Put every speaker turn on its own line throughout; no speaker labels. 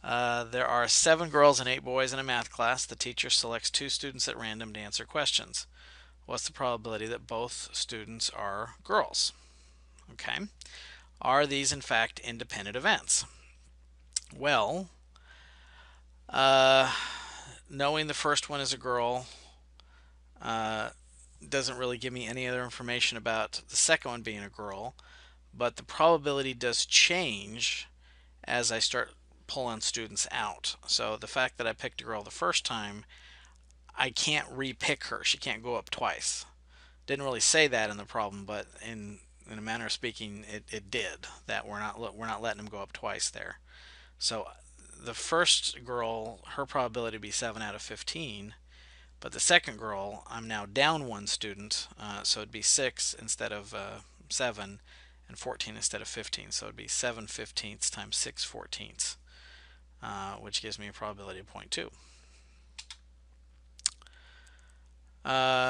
There are 7 girls and 8 boys in a math class. The teacher selects 2 students at random to answer questions. What's the probability that both students are girls? Okay. Are these in fact independent events? Well, uh, knowing the first one is a girl uh, doesn't really give me any other information about the second one being a girl, but the probability does change as I start pulling students out. So the fact that I picked a girl the first time, I can't re-pick her. She can't go up twice. Didn't really say that in the problem, but in a manner of speaking, it did. That we're not letting them go up twice there. So the first girl, her probability would be 7 out of 15, but the second girl, I'm now down 1 student, so it'd be 6 instead of 7, and 14 instead of 15. So it'd be 7/15 times 6/14, which gives me a probability of 0.2.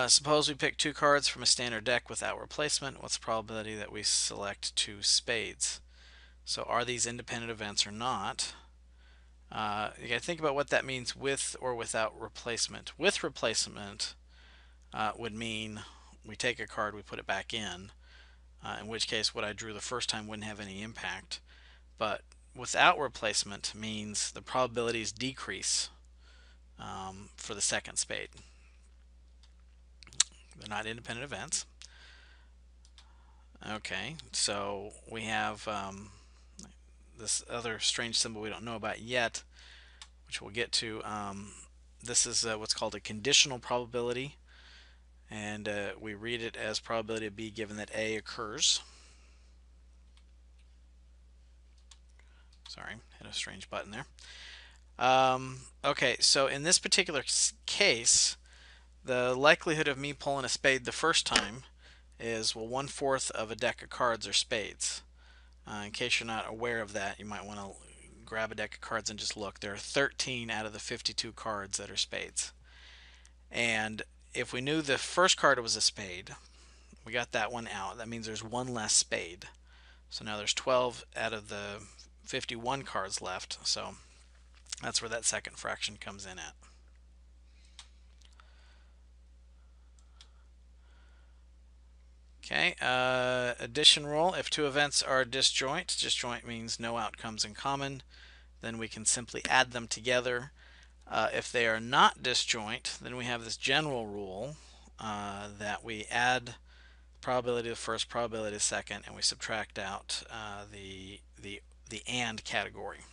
Suppose we pick 2 cards from a standard deck without replacement. What's the probability that we select 2 spades? So are these independent events or not? You got to think about what that means, with or without replacement. With replacement would mean we take a card, we put it back in which case what I drew the first time wouldn't have any impact. But without replacement means the probabilities decrease for the second spade. They're not independent events. Okay, so we have this other strange symbol we don't know about yet, which we'll get to. This is what's called a conditional probability, and we read it as probability of B given that A occurs. Sorry, hit a strange button there. Okay, so in this particular case, the likelihood of me pulling a spade the first time is, well, 1/4 of a deck of cards are spades. In case you're not aware of that, you might want to grab a deck of cards and just look. There are 13 out of the 52 cards that are spades. And if we knew the first card was a spade, we got that one out. That means there's 1 less spade. So now there's 12 out of the 51 cards left. So that's where that second fraction comes in at. Okay, addition rule. If 2 events are disjoint means no outcomes in common, then we can simply add them together. If they are not disjoint, then we have this general rule that we add probability of the first, probability of the second, and we subtract out the and category.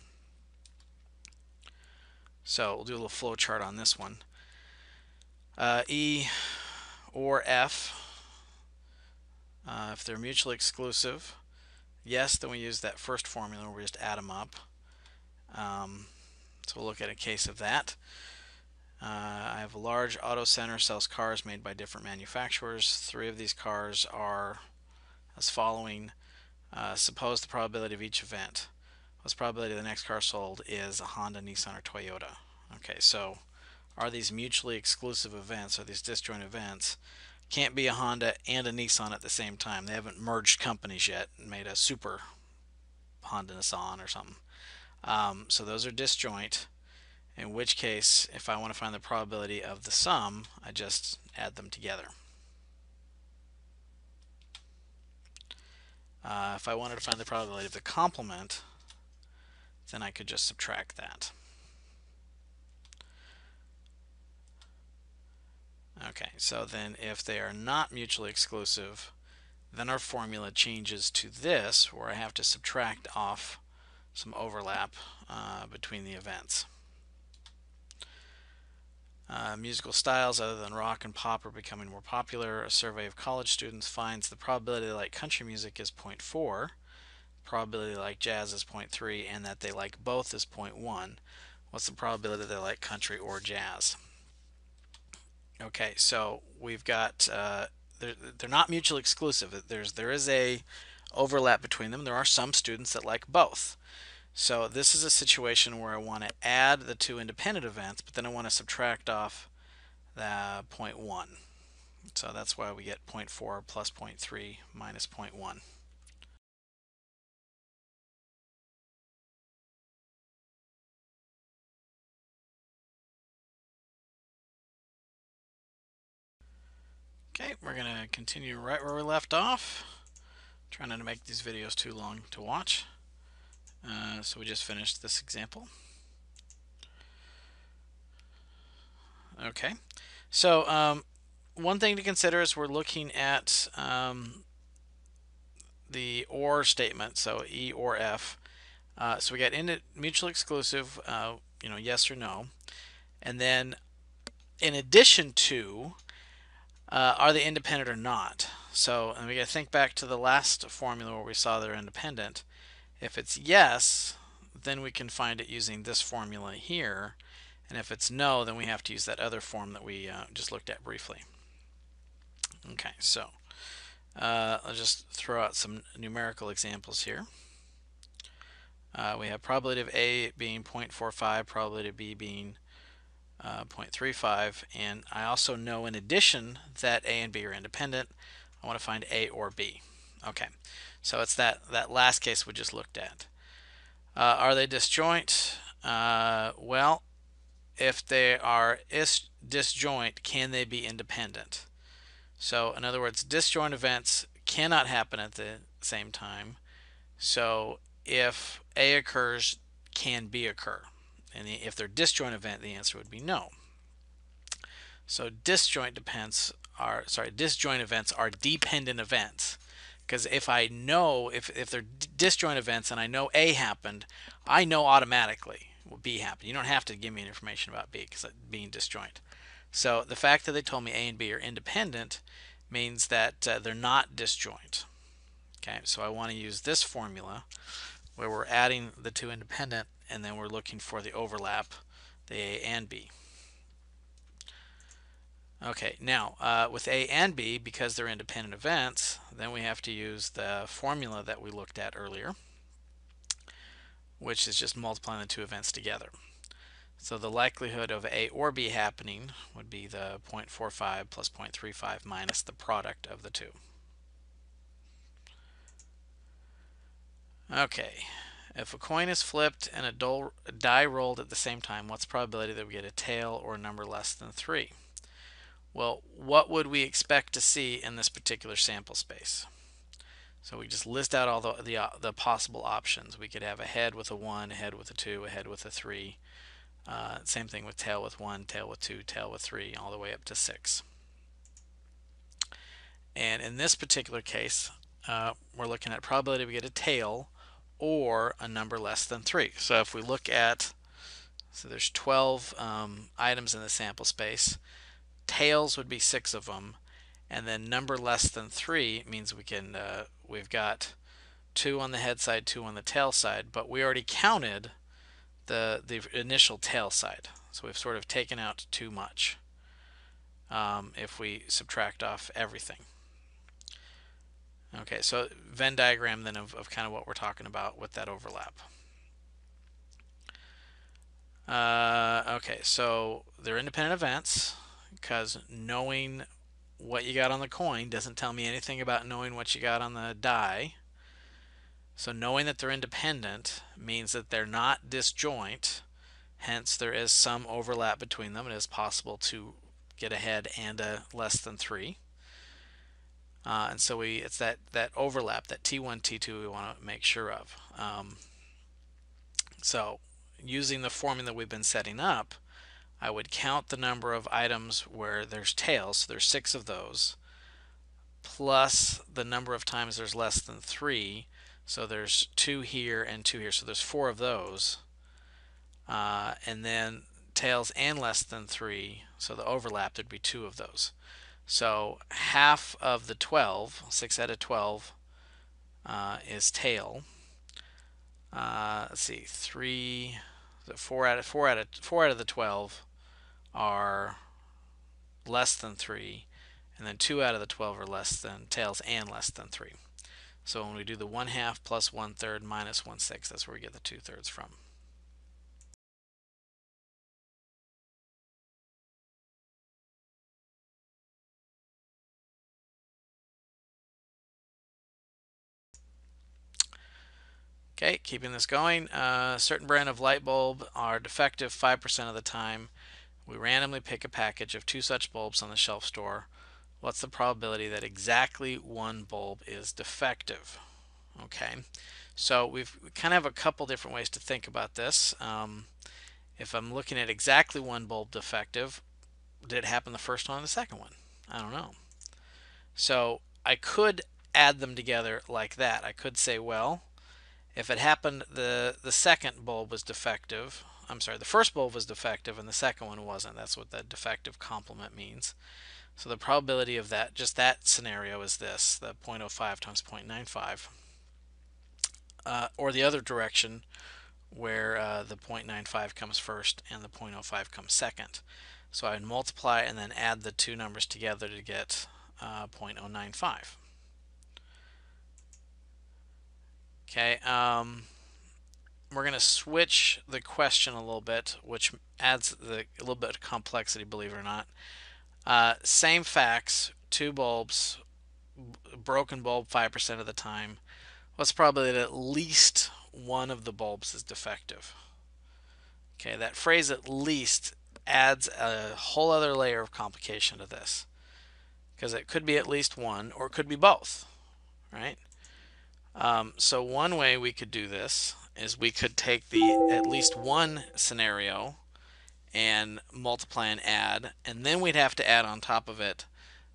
So we'll do a little flow chart on this one. E or F, if they're mutually exclusive, yes, then we use that first formula where we just add them up. So we'll look at a case of that. I have a large auto center, sells cars made by different manufacturers. 3 of these cars are as following. Suppose the probability of each event. What's the probability the next car sold is a Honda, Nissan, or Toyota? Okay, so are these mutually exclusive events? Are these disjoint events? Can't be a Honda and a Nissan at the same time. They haven't merged companies yet and made a super Honda Nissan or something. So those are disjoint, in which case if I want to find the probability of the sum, I just add them together. If I wanted to find the probability of the complement, then I could just subtract that. Okay, so then if they are not mutually exclusive, then our formula changes to this, where I have to subtract off some overlap between the events. Musical styles other than rock and pop are becoming more popular. A survey of college students finds the probability they like country music is 0.4, probability they like jazz is 0.3, and that they like both is 0.1. What's the probability they like country or jazz? Okay, so we've got they're not mutually exclusive. There is a overlap between them. There are some students that like both. So this is a situation where I want to add the 2 independent events, but then I want to subtract off the 0.1. So that's why we get 0.4 plus 0.3 minus 0.1. Okay, we're going to continue right where we left off. Trying not to make these videos too long to watch. So we just finished this example. Okay, so one thing to consider is we're looking at the OR statement, so E or F. So we got mutually exclusive, yes or no, and then in addition to, are they independent or not? So, and we got to think back to the last formula where we saw they're independent. If it's yes, then we can find it using this formula here, and if it's no, then we have to use that other form that we just looked at briefly. Okay, so I'll just throw out some numerical examples here. We have probability of A being 0.45, probability of B being 0.35, and I also know in addition that A and B are independent. I want to find A or B. Okay, so it's that last case we just looked at. Are they disjoint? Well, if they are disjoint, can they be independent? So in other words, disjoint events cannot happen at the same time. So if A occurs, can B occur? And if they're disjoint event, the answer would be no. So disjoint events are dependent events. Because if I know, if they're disjoint events and I know A happened, I know automatically what B happened. You don't have to give me information about B because being disjoint. So the fact that they told me A and B are independent means that they're not disjoint. Okay, so I want to use this formula where we're adding the two independent and then we're looking for the overlap, the A and B. Okay, now with A and B, because they're independent events, then we have to use the formula that we looked at earlier, which is just multiplying the two events together. So the likelihood of A or B happening would be the 0.45 plus 0.35 minus the product of the two. Okay, if a coin is flipped and a die rolled at the same time, what's the probability that we get a tail or a number less than 3? Well, what would we expect to see in this particular sample space? So we just list out all the possible options. We could have a head with a 1, a head with a 2, a head with a 3. Same thing with tail with 1, tail with 2, tail with 3, all the way up to 6. And in this particular case, we're looking at probability we get a tail or a number less than 3. So if we look at, so there's 12 items in the sample space. Tails would be 6 of them, and then number less than 3 means we can we've got 2 on the head side, 2 on the tail side, but we already counted the initial tail side, so we've sort of taken out too much if we subtract off everything. Okay, so Venn diagram then of kind of what we're talking about with that overlap. Okay, so they're independent events, because knowing what you got on the coin doesn't tell me anything about knowing what you got on the die. So knowing that they're independent means that they're not disjoint, hence there is some overlap between them. It is possible to get a head and a less than 3. And so it's that overlap, that T1, T2 we want to make sure of. So using the formula we've been setting up, I would count the number of items where there's tails, so there's 6 of those, plus the number of times there's less than 3, so there's 2 here and 2 here, so there's 4 of those, and then tails and less than 3, so the overlap, there'd be 2 of those. So half of the 12, 6 out of 12, is tail. Let's see, 4 out of the 12 are less than 3, and then 2 out of the 12 are less than tails and less than 3. So when we do the 1/2 plus 1/3 minus 1/6, that's where we get the 2/3 from. Okay, keeping this going, certain brand of light bulb are defective 5% of the time. We randomly pick a package of 2 such bulbs on the shelf store. What's the probability that exactly one bulb is defective? Okay, so we kind of have a couple different ways to think about this. If I'm looking at exactly one bulb defective, did it happen the first one or the second one? I don't know. So I could add them together like that. I could say, well, if it happened the second bulb was defective, I'm sorry, the first bulb was defective and the second one wasn't. That's what the defective complement means. So the probability of that, just that scenario, is this, the 0.05 times 0.95. Or the other direction, where the 0.95 comes first and the 0.05 comes second. So I would multiply and then add the two numbers together to get 0.095. Okay, we're going to switch the question a little bit, which adds a little bit of complexity, believe it or not. Same facts, two bulbs, broken bulb 5% of the time. What's the probability that at least one of the bulbs is defective? Okay, that phrase "at least" adds a whole other layer of complication to this, because it could be at least one or it could be both, right? So one way we could do this is we could take the at least one scenario and multiply and add, and then we'd have to add on top of it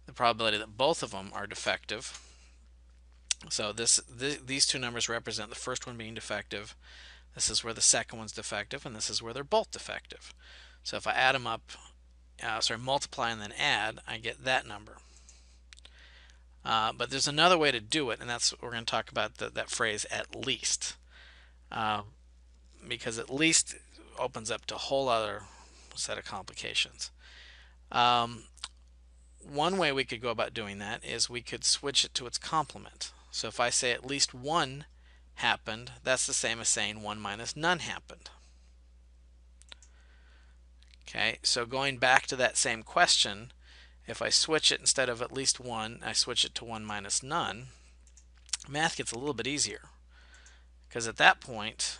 the probability that both of them are defective. So these two numbers represent the first one being defective. This is where the second one's defective, and this is where they're both defective. So if I add them up, multiply and then add, I get that number. But there's another way to do it, and that's what we're going to talk about, that phrase "at least," because "at least" opens up to a whole other set of complications. One way we could go about doing that is we could switch it to its complement. So if I say at least one happened, that's the same as saying one minus none happened. Okay, so going back to that same question, if I switch it, instead of at least one, I switch it to one minus none, math gets a little bit easier. Because at that point,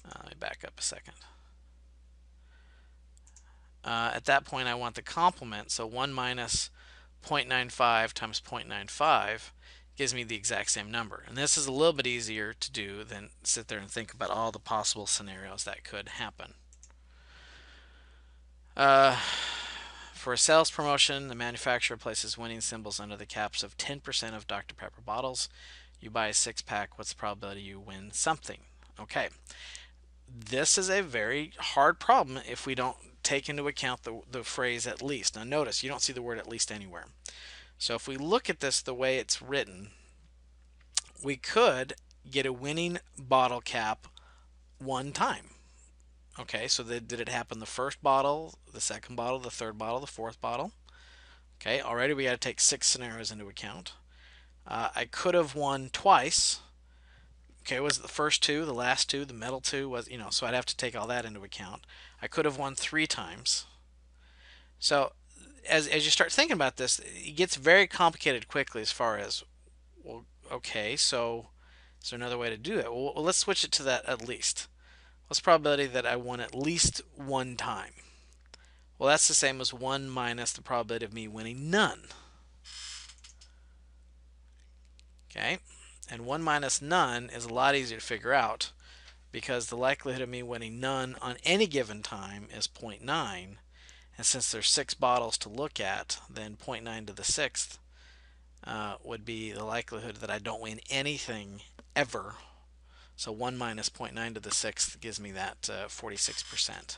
let me back up a second. At that point, I want the complement, so 1 minus 0.95 times 0.95 gives me the exact same number. And this is a little bit easier to do than sit there and think about all the possible scenarios that could happen. For a sales promotion, the manufacturer places winning symbols under the caps of 10% of Dr. Pepper bottles. You buy a 6-pack. What's the probability you win something? Okay. This is a very hard problem if we don't take into account the phrase "at least." Now notice, you don't see the word "at least" anywhere. So if we look at this the way it's written, we could get a winning bottle cap one time. Okay, so did it happen the first bottle, the second bottle, the third bottle, the fourth bottle? Okay, already we got to take 6 scenarios into account. I could have won twice. Okay, was it the first two, the last two, the middle two? Was, so I'd have to take all that into account. I could have won 3 times. So as you start thinking about this, it gets very complicated quickly as far as, well, okay, so is there another way to do it? Well, let's switch it to that "at least." What's the probability that I won at least one time? Well, that's the same as 1 minus the probability of me winning none. Okay, and 1 minus none is a lot easier to figure out, because the likelihood of me winning none on any given time is 0.9, and since there's 6 bottles to look at, then 0.9 to the 6th would be the likelihood that I don't win anything ever. So 1 minus 0.9 to the 6th gives me that 46%.